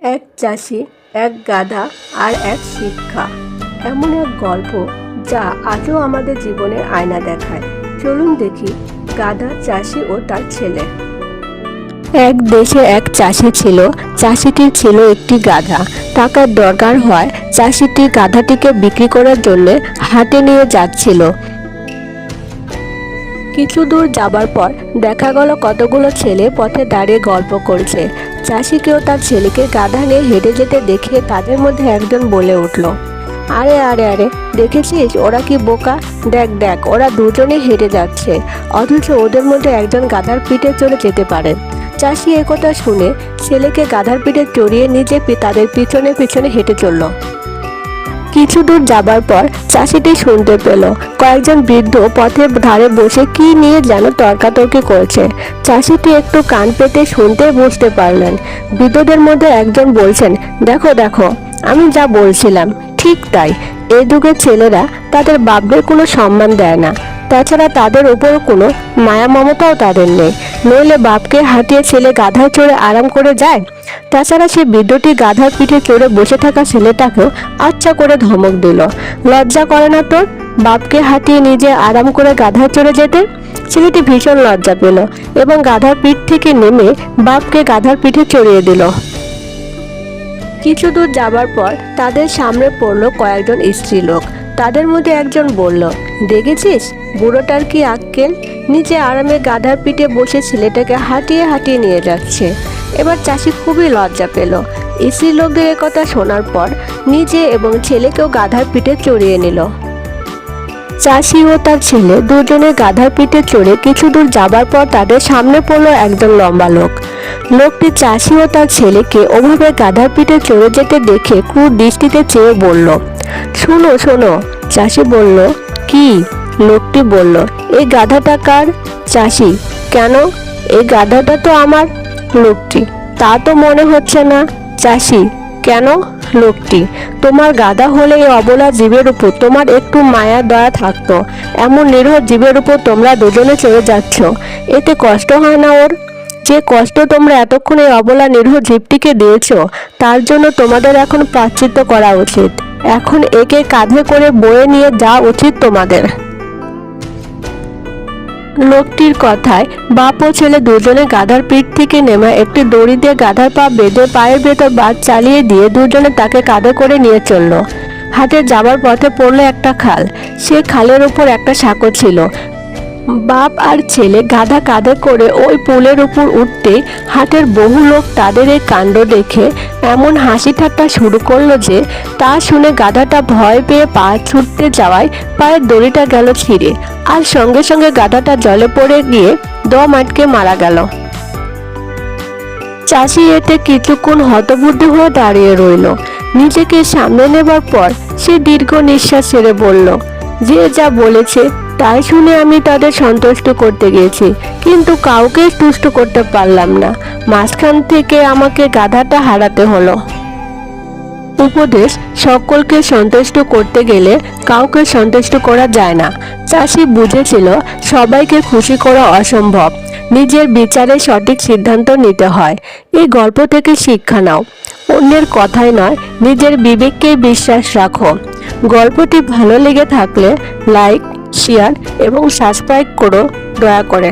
এক চাষি, এক গাধা আর এক শিক্ষা। এমন এক গল্প যা আজও আমাদের জীবনের আয়না দেখায়। চলুন দেখি গাধা, চাষি ও তার ছেলে। এক দেশে এক চাষি ছিল। চাষিটির ছিল একটি গাধা। টাকার দরকার হয় চাষিটি গাধাটিকে বিক্রি করার জন্য হাটে নিয়ে যাচ্ছিল। কিছু দূর যাবার পর দেখা গেল কতগুলো ছেলে পথে দাঁড়িয়ে গল্প করছে। চাষিকেও তার ছেলেকে গাধা নিয়ে হেঁটে যেতে দেখে তাদের মধ্যে একজন বলে উঠল, আরে আরে আরে, দেখেছিস ওরা কি বোকা? দেখ দেখ, ওরা দুজনে হেঁটে যাচ্ছে, অথচ ওদের মধ্যে একজন গাধার পিঠে চড়ে যেতে পারে। চাষি একথা শুনে ছেলেকে গাধার পিঠে চড়িয়ে নিজে তাদের পিছনে পিছনে হেঁটে চলল। কিছু দূর যাবার পর চাষিটি শুনতে পেল কয়েকজন বৃদ্ধ পথের ধারে বসে কি নিয়ে যেন তর্কাতর্কি করছে। চাষিটি একটু কান পেতে শুনতে বুঝতে পারলেন। বৃদ্ধদের মধ্যে একজন বলছেন, দেখো দেখো, আমি যা বলছিলাম ঠিক তাই। এই যুগের ছেলেরা তাদের বাপদের কোনো সম্মান দেয় না, তাছাড়া তাদের উপর কোনো মায়া মমতাও তাদের নেই। নইলে বাপকে হাঁটিয়ে ছেলে গাধায় চড়ে আরাম করে যায়। তাছাড়া সে বৃদ্ধটি গাধার পিঠে চড়ে বসে থাকা ছেলেটাকেও আচ্ছা করে ধমক দিল, লজ্জা করে না তোর বাপকে হাঁটিয়ে নিজে আরাম করে গাধায় চড়ে যেতে? ছেলেটি ভীষণ লজ্জা পেল এবং গাধার পিঠ থেকে নেমে বাপকে গাধার পিঠে চড়িয়ে দিল। কিছু দূর যাবার পর তাদের সামনে পড়লো কয়েকজন স্ত্রীলোক। তাদের মধ্যে একজন বলল, দেখেছিস বুড়োটার কি আক্কেল, নিচে আরামে গাধার পিঠে বসে ছেলেটাকে হাঁটিয়ে হাঁটিয়ে নিয়ে যাচ্ছে। এবার চাষি খুবই লজ্জা পেল। স্ত্রীলোকদের একথা শোনার পর নিজে এবং ছেলেকেও গাধার পিঠে চড়িয়ে নিল। চাষি ও তার ছেলে দুজনে গাধার পিঠে চড়ে কিছু দূর যাবার পর তাদের সামনে পড়লো একজন লম্বা লোক। লোকটি চাষি ও তার ছেলেকে ওভাবে গাধার পিঠে চড়ে যেতে দেখে ক্রূর দৃষ্টিতে চেয়ে বলল, শোনো শোনো। চাষি বলল, কি? লোকটি বলল, এই গাধাটা কার? চাষি, কেন? এই গাধাটা তো আমার। লোকটি, তা তো মনে হচ্ছে না। চাষি, কেন? লোকটি, তোমার গাধা হলে এই অবলা জীবের উপর তোমার একটু মায়া দয়া থাকতো। এমন নিরীহ জীবের উপর তোমরা দুজনে চড়ে যাচ্ছ, এতে কষ্ট হয় না ওর? যে কষ্ট তোমরা এতক্ষণ এই অবলা নিরীহ জীবটিকে দিয়েছ, তার জন্য তোমাদের এখন প্রায়শ্চিত্ত করা উচিত। এখন একে কাঁধে করে বয়ে নিয়ে যাওয়া উচিত তোমাদের। লোকটির কথায় বাপ ও ছেলে দুজনে গাধার পিঠ থেকে নেমে একটি দড়ি দিয়ে গাধার পা বেঁধে পায়ের ভেতর বাদ চালিয়ে দিয়ে দুজনে তাকে কাঁধে করে নিয়ে চলল। হাটে যাবার পথে পড়লো একটা খাল। সে খালের উপর একটা সাঁকো ছিল। বাপ আর ছেলে গাধা কাঁধে করে ওই পুলের উপর উঠতে হাটের বহু লোক তাদের এই কাণ্ড দেখে এমন হাসি ঠাট্টা শুরু করলো যে তা শুনে গাধাটা ভয় পেয়ে পা ছুটতে যাওয়ায় পায়ের দড়িটা গেল ছিঁড়ে, আর সঙ্গে সঙ্গে গাধাটা জলে পড়ে গিয়ে দম আটকে মারা গেল। চাষি এতে কিছুক্ষণ হতবুদ্ধি হয়ে দাঁড়িয়ে রইল। নিজেকে সামনে নেবার পর সে দীর্ঘ নিঃশ্বাস ছেড়ে বলল, যে যা বলেছে তাই শুনে আমি তাদের সন্তুষ্ট করতে গেছি, কিন্তু কাউকে তুষ্ট করতে পারলাম না। মাঝখান থেকে আমাকে গাধাটা হারাতে হলো। উপদেশ, সকলকে সন্তুষ্ট করতে গেলে কাউকে সন্তুষ্ট করা যায় না। চাষি বুঝেছিল সবাইকে খুশি করা অসম্ভব, নিজের বিচারে সঠিক সিদ্ধান্ত নিতে হয়। এই গল্প থেকে শিক্ষা নাও, অন্যের কথায় নয় নিজের বিবেককে বিশ্বাস রাখো। গল্পটি ভালো লেগে থাকলে লাইক, শেয়ার এবং সাবস্ক্রাইব করো দয়া করে।